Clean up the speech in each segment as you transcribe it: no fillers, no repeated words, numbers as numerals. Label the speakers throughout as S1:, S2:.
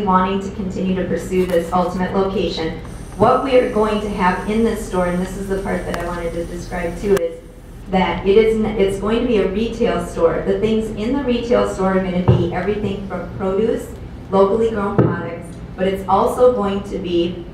S1: wanting to continue to pursue this ultimate location. What we are going to have in this store, and this is the part that I wanted to describe too, is that it's going to be a retail store. The things in the retail store are going to be everything from produce, locally grown products, but it's also going to be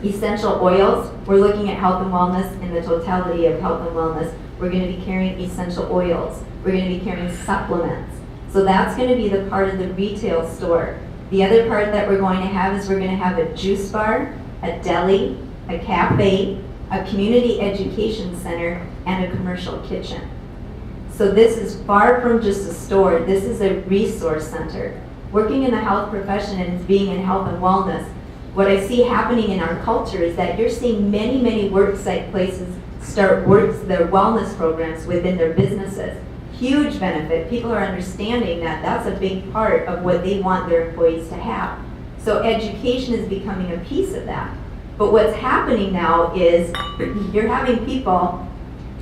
S1: essential oils. We're looking at health and wellness in the totality of health and wellness. We're going to be carrying essential oils. We're going to be carrying supplements. So that's going to be the part of the retail store. The other part that we're going to have is we're going to have a juice bar, a deli, a cafe, a community education center, and a commercial kitchen. So this is far from just a store. This is a resource center. Working in the health profession and being in health and wellness, what I see happening in our culture is that you're seeing many, many worksite places start their wellness programs within their businesses. Huge benefit. People are understanding that that's a big part of what they want their employees to have. So education is becoming a piece of that. But what's happening now is you're having people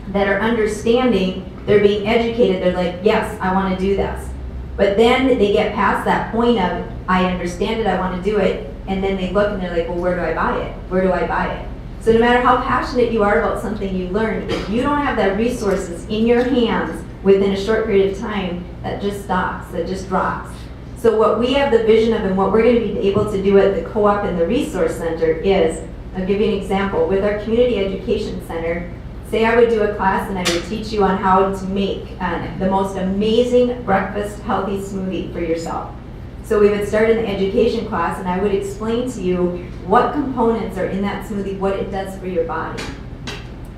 S1: that are understanding, they're being educated, they're like, yes, I want to do this. But then they get past that point of, I understand it, I want to do it, and then they look and they're like, well, where do I buy it? Where do I buy it? So no matter how passionate you are about something you learn, if you don't have that resources in your hands within a short period of time, that just stops, that just drops. So what we have the vision of and what we're going to be able to do at the co-op and the resource center is, I'll give you an example. With our community education center, say I would do a class and I would teach you on how to make the most amazing breakfast healthy smoothie for yourself. So we would start in the education class and I would explain to you what components are in that smoothie, what it does for your body.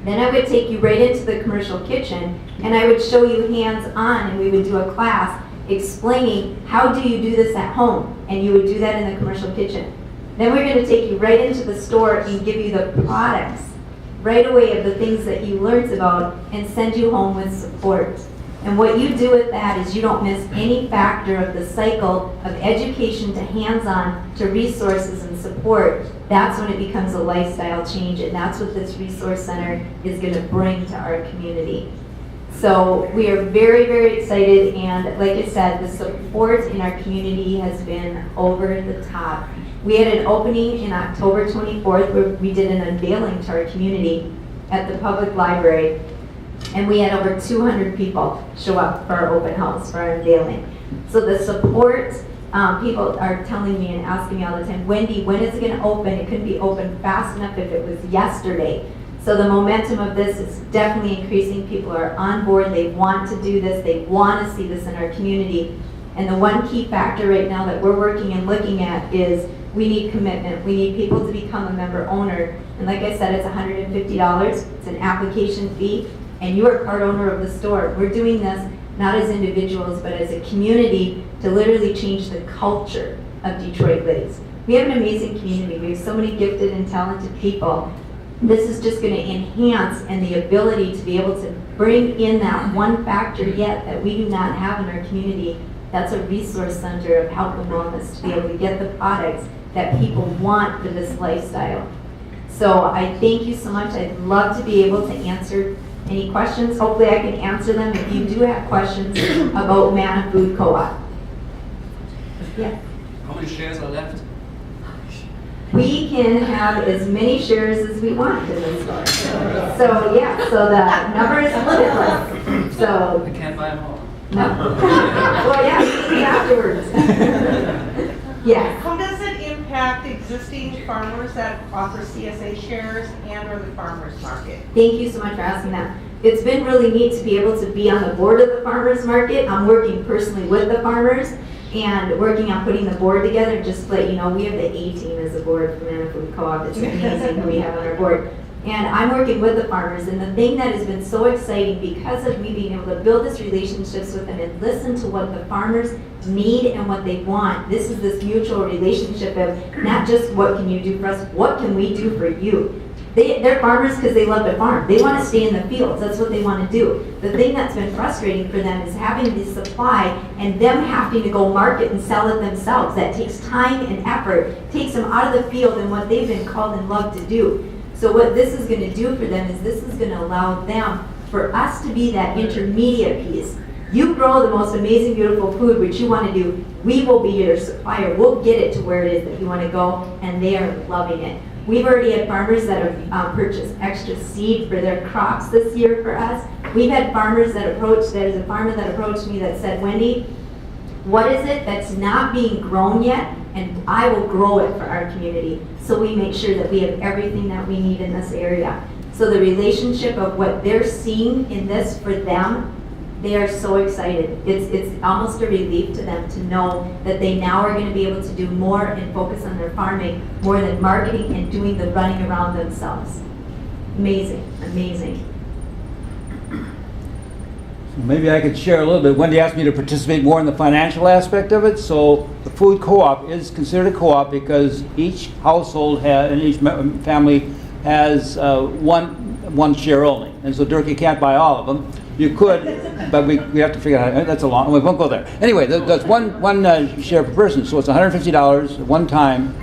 S1: Then I would take you right into the commercial kitchen and I would show you hands-on, and we would do a class explaining how do you do this at home, and you would do that in the commercial kitchen. Then we're going to take you right into the store and give you the products right away of the things that you learned about and send you home with support. And what you do with that is you don't miss any factor of the cycle of education to hands-on to resources and support. That's when it becomes a lifestyle change, and that's what this resource center is going to bring to our community. So we are very, very excited, and like I said, the support in our community has been over the top. We had an opening in October 24th where we did an unveiling to our community at the public library, and we had over 200 people show up for our open house, for our unveiling. So the support, people are telling me and asking me all the time, Wendy, when is it going to open? It couldn't be open fast enough if it was yesterday. So the momentum of this is definitely increasing. People are on board. They want to do this. They want to see this in our community. And the one key factor right now that we're working and looking at is we need commitment. We need people to become a member owner. And like I said, it's $150. It's an application fee. And you are part owner of the store. We're doing this not as individuals, but as a community to literally change the culture of Detroit Lakes. We have an amazing community. We have so many gifted and talented people. This is just going to enhance and the ability to be able to bring in that one factor yet that we do not have in our community. That's a resource center of health and wellness, to be able to get the products that people want for this lifestyle. So I thank you so much. I'd love to be able to answer any questions. Hopefully I can answer them if you do have questions about MANNA Food Co-op. Yeah.
S2: How many shares are left?
S1: We can have as many shares as we want in the store. So yeah, so the number is limitless. So
S2: I can't buy them all.
S1: no. Well, yeah, you can see afterwards. Yeah.
S3: How does it impact existing farmers that offer CSA shares and or the farmers market?
S1: Thank you so much for asking that. It's been really neat to be able to be on the board of the farmers market. I'm working personally with the farmers and working on putting the board together. Just to let you know, we have the A team as a board for MANNA Food Co-op. It's amazing who we have on our board. And I'm working with the farmers, and the thing that has been so exciting because of me being able to build these relationships with them and listen to what the farmers need and what they want. This is this mutual relationship of not just what can you do for us, what can we do for you? They're farmers because they love to farm. They want to stay in the fields. That's what they want to do. The thing that's been frustrating for them is having the supply and them having to go market and sell it themselves. That takes time and effort, takes them out of the field and what they've been called and loved to do. So what this is going to do for them is this is going to allow them, for us to be that intermediate piece. You grow the most amazing, beautiful food, which you want to do. We will be your supplier. We'll get it to where it is that you want to go, and they are loving it. We've already had farmers that have purchased extra seed for their crops this year for us. We've had farmers that approached, there's a farmer that approached me that said, Wendy, what is it that's not being grown yet? And I will grow it for our community. So we make sure that we have everything that we need in this area. So the relationship of what they're seeing in this for them, they are so excited. It's almost a relief to them to know that they now are going to be able to do more and focus on their farming more than marketing and doing the running around themselves. Amazing, amazing.
S4: Maybe I could share a little bit. Wendy asked me to participate more in the financial aspect of it. So the food co-op is considered a co-op because each household and each family has one share only. And so Gehrke can't buy all of them. You could, but we have to figure out how, that's a long, we won't go there. Anyway, that's one share per person. So it's $150 at one time.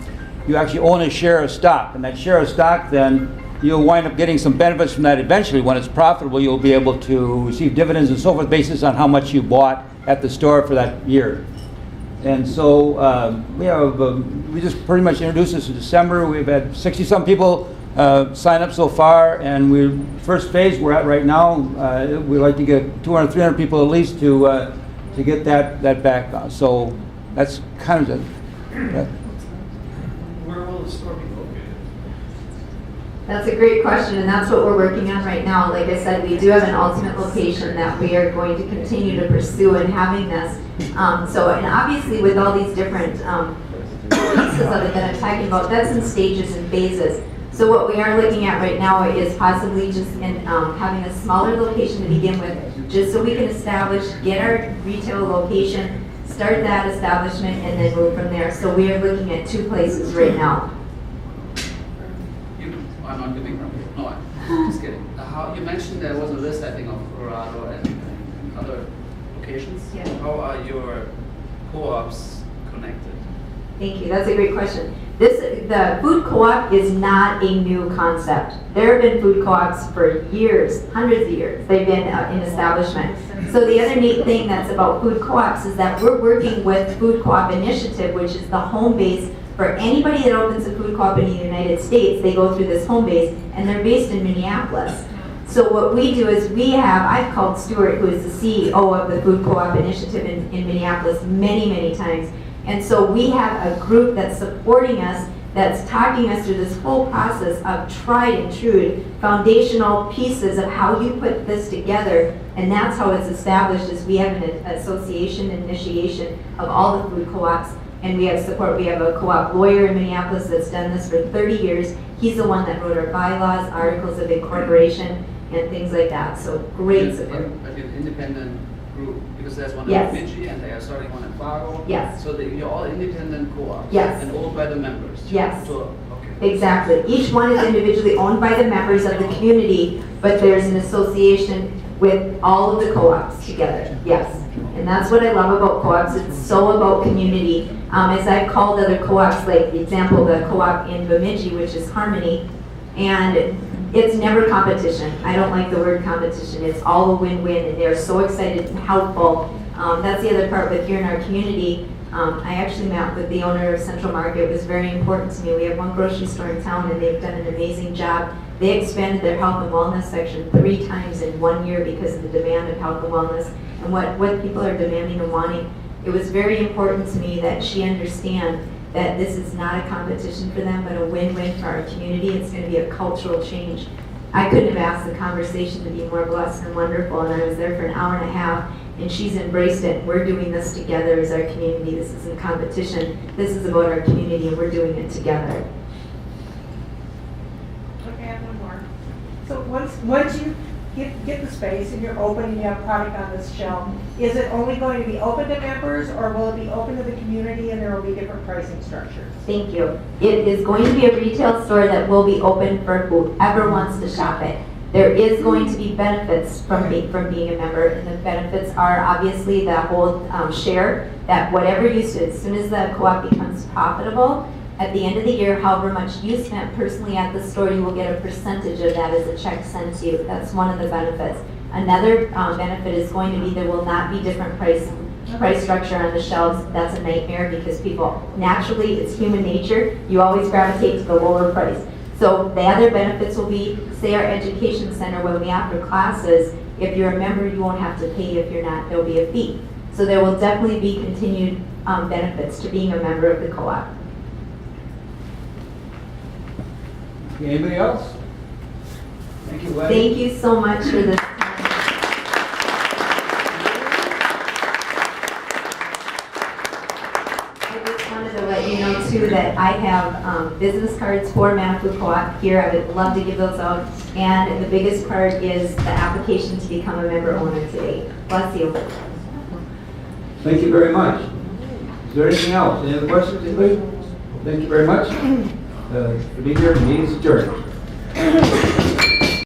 S4: You actually own a share of stock. And that share of stock then, you'll wind up getting some benefits from that eventually. When it's profitable, you'll be able to receive dividends and so forth based on how much you bought at the store for that year. And so we just pretty much introduced this in December. We've had 60-some people sign up so far, and first phase we're at right now. We'd like to get 200, 300 people at least to get that back. So that's kind of the.
S2: Where will the store be located?
S1: That's a great question, and that's what we're working on right now. Like I said, we do have an ultimate location that we are going to continue to pursue in having this. And obviously with all these different pieces of it that I'm talking about, that's in stages and phases. So what we are looking at right now is possibly just having a smaller location to begin with, just so we can get our retail location, start that establishment, and then move from there. So we are looking at 2 places right now.
S2: I'm not giving from you. No, I'm just kidding. You mentioned there was a list, I think, of Colorado and other locations.
S1: Yeah.
S2: How are your co-ops connected?
S1: Thank you. That's a great question. The food co-op is not a new concept. There have been food co-ops for years, hundreds of years. They've been in establishment. So the other neat thing that's about food co-ops is that we're working with Food Co-op Initiative, which is the home base for anybody that opens a food co-op in the United States. They go through this home base, and they're based in Minneapolis. So what we do is I've called Stuart, who is the CEO of the Food Co-op Initiative in Minneapolis many, many times. And so we have a group that's supporting us, that's talking us through this whole process of tried and true foundational pieces of how you put this together. And that's how it's established, is we have an association initiation of all the food co-ops. And we have support. We have a co-op lawyer in Minneapolis that's done this for 30 years. He's the one that wrote our bylaws, articles of incorporation, and things like that. So great support.
S2: But you're an independent group, because there's one
S1: Yes.
S2: in Bemidji and they are starting one in Fargo.
S1: Yes.
S2: So you're all independent co-ops.
S1: Yes.
S2: And owned by the members.
S1: Yes.
S2: So, okay.
S1: Exactly. Each one is individually owned by the members of the community, but there's an association with all of the co-ops together. Yes. And that's what I love about co-ops. It's so about community. As I've called other co-ops, like the example, the co-op in Bemidji, which is Harmony, and it's never competition. I don't like the word competition. It's all a win-win, and they're so excited and helpful. That's the other part with here in our community. I actually met with the owner of Central Market. It was very important to me. We have one grocery store in town, and they've done an amazing job. They expanded their health and wellness section 3 times in 1 year because of the demand of health and wellness and what people are demanding and wanting. It was very important to me that she understand that this is not a competition for them, but a win-win for our community. It's going to be a cultural change. I couldn't have asked the conversation to be more blessed and wonderful, and I was there for an hour and a half, and she's embraced it. We're doing this together as our community. This isn't competition. This is about our community, and we're doing it together.
S3: Okay, I have one more. So once you get the space and you're open and you have product on this shelf, is it only going to be open to members, or will it be open to the community and there will be different pricing structures?
S1: Thank you. It is going to be a retail store that will be open for whoever wants to shop it. There is going to be benefits from being a member, and the benefits are obviously the whole share, that whatever you do, as soon as the co-op becomes profitable, at the end of the year, however much you spent personally at the store, you will get a percentage of that as a check sent to you. That's one of the benefits. Another benefit is going to be there will not be different price structure on the shelves. That's a nightmare because people, naturally, it's human nature, you always gravitate to the lower price. So the other benefits will be, say our education center, when we offer classes, if you're a member, you won't have to pay. If you're not, there'll be a fee. So there will definitely be continued benefits to being a member of the co-op.
S4: Anybody else? Thank you, Wendy.
S1: Thank you so much for this. I just wanted to let you know too that I have business cards for MANNA Food Co-op here. I would love to give those out. And the biggest part is the application to become a member owner today. Bless you.
S4: Thank you very much. Is there anything else? Any other questions, anybody? Thank you very much. For being here, the meeting is adjourned.